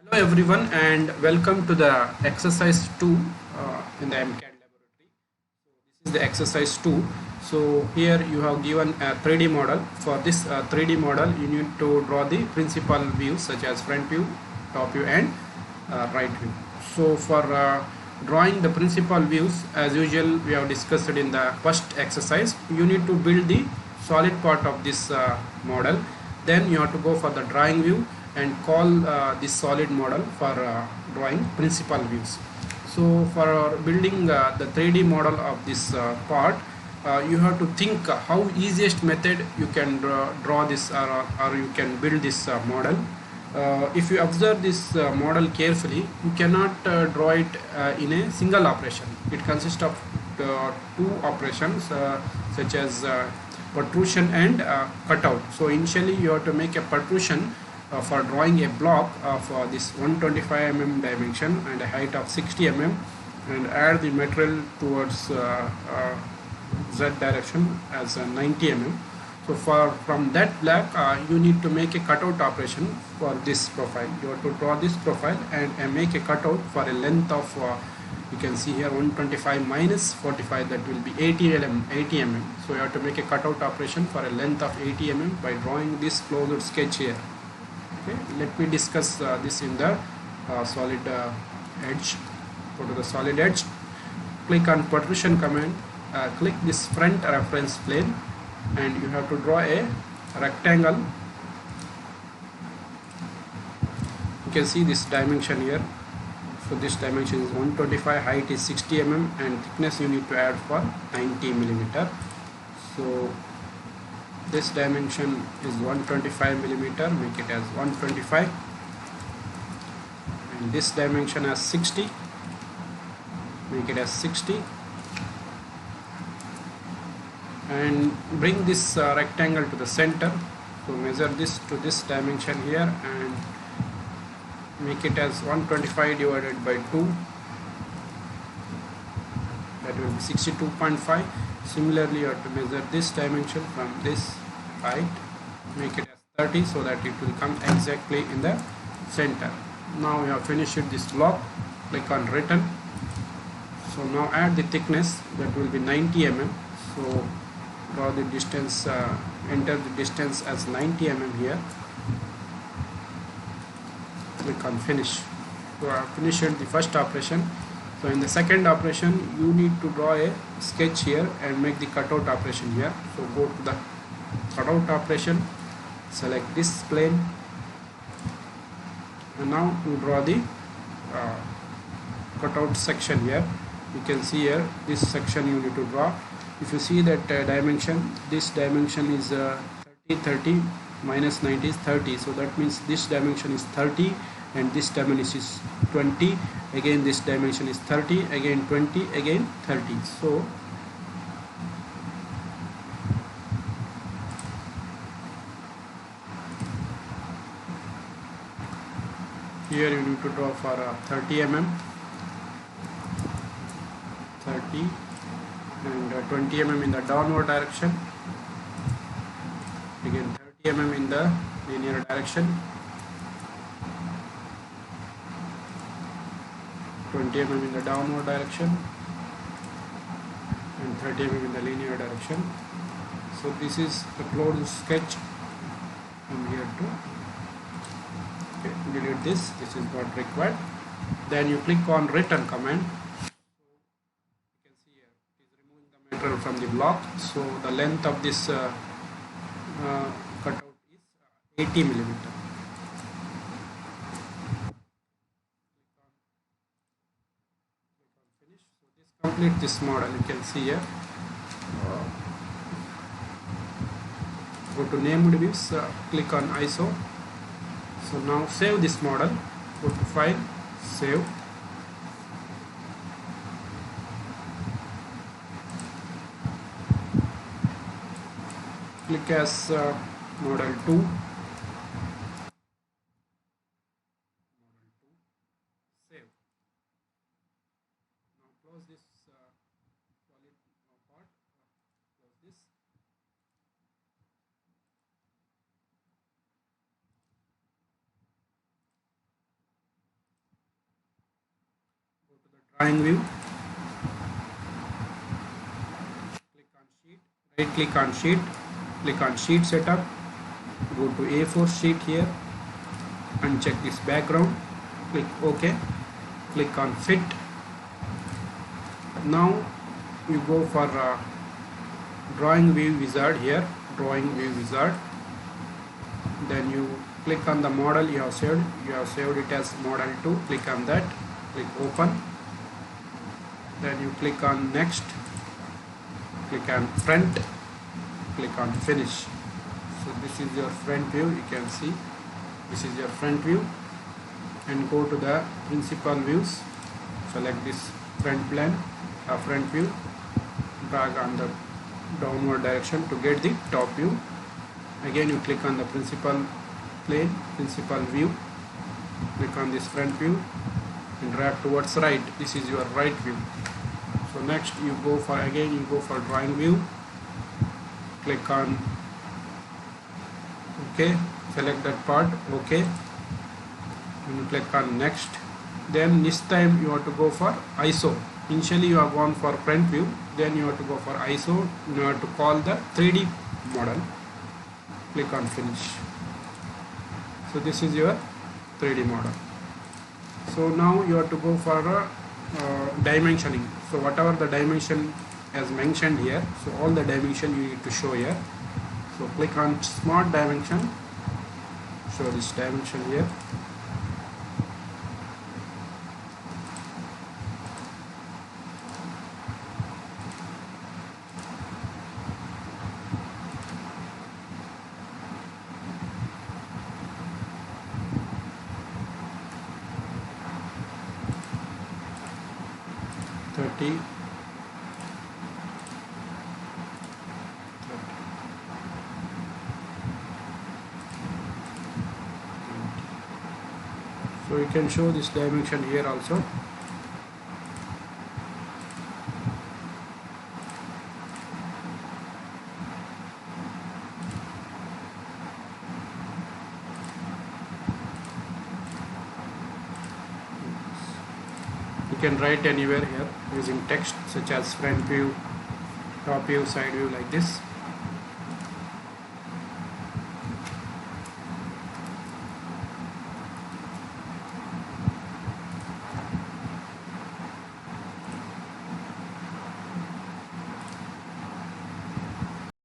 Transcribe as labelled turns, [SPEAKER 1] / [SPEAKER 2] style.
[SPEAKER 1] Hello everyone and welcome to the exercise 2 in the MCAT laboratory. So this is the exercise 2. So here you have given a 3D model. For this 3D model you need to draw the principal views such as front view, top view and right view. So for drawing the principal views, as usual we have discussed it in the first exercise, you need to build the solid part of this model. Then you have to go for the drawing view and call this solid model for drawing principal views. So for building the 3D model of this part, you have to think how easiest method you can draw this, or you can build this model. If you observe this model carefully, you cannot draw it in a single operation. It consists of two operations such as protrusion and cutout. So initially you have to make a protrusion for drawing a block of this 125 mm dimension and a height of 60 mm, and add the material towards z direction as 90 mm. So from that block you need to make a cutout operation for this profile. You have to draw this profile and make a cutout for a length of you can see here 125 minus 45, that will be 80 mm. So you have to make a cutout operation for a length of 80 mm by drawing this closed sketch here. Okay, let me discuss this in the solid edge. Go to the solid edge, click on protrusion command, click this front reference plane, and you have to draw a rectangle. You can see this dimension here. So this dimension is 125, height is 60 mm, and thickness you need to add for 90 millimeter. So this dimension is 125 millimeter, make it as 125, and this dimension as 60, make it as 60, and bring this rectangle to the center. So measure this to this dimension here and make it as 125 divided by 2, that will be 62.5. Similarly you have to measure this dimension from this height, make it as 30 so that it will come exactly in the center. Now we have finished this block, click on return. So now add the thickness, that will be 90 mm. So draw the distance, enter the distance as 90 mm here, click on finish. So I have finished the first operation. So in the second operation you need to draw a sketch here and make the cutout operation here. So go to the cutout operation, select this plane, and now you draw the cutout section here. You can see here this section you need to draw. If you see that dimension, this dimension is 30 minus 90 is 30, so that means this dimension is 30 and this dimension is 20, again this dimension is 30, again 20, again 30. So here you need to draw for 30 mm, 30, and 20 mm in the downward direction, again 30 mm in the linear direction, 20 mm in the downward direction, and 30 mm in the linear direction. So this is the closed sketch from here to, okay, delete this is not required. Then you click on return command. You can see here it is removing the material from the block. So the length of this cutout is 80 millimeter. Complete this model. You can see here, go to named views, click on ISO. So now save this model, go to file, save, click as model 2, save. Now close this solid part, close this. drawing view, click on sheet, right click on sheet, click on sheet setup, go to A4 sheet here, uncheck this background, click OK, click on fit. Now you go for drawing view wizard here, drawing view wizard, then you click on the model you have saved it as model 2, click on that, click open, then you click on next, click on front, click on finish. So this is your front view, you can see this is your front view, and go to the principal views, select this front plane, front view, drag on the downward direction to get the top view. Again you click on the principal plane, principal view, click on this front view and drag towards right, this is your right view. So next you go for drawing view, click on OK, select that part, OK, and you click on next. Then this time you have to go for ISO. Initially you have gone for front view, then you have to go for ISO, you have to call the 3D model, click on finish. So this is your 3D model. So now you have to go for dimensioning. So whatever the dimension as mentioned here, so all the dimension you need to show here. So click on smart dimension, show this dimension here. So you can show this dimension here also. You can write anywhere here using text such as front view, top view, side view, like this.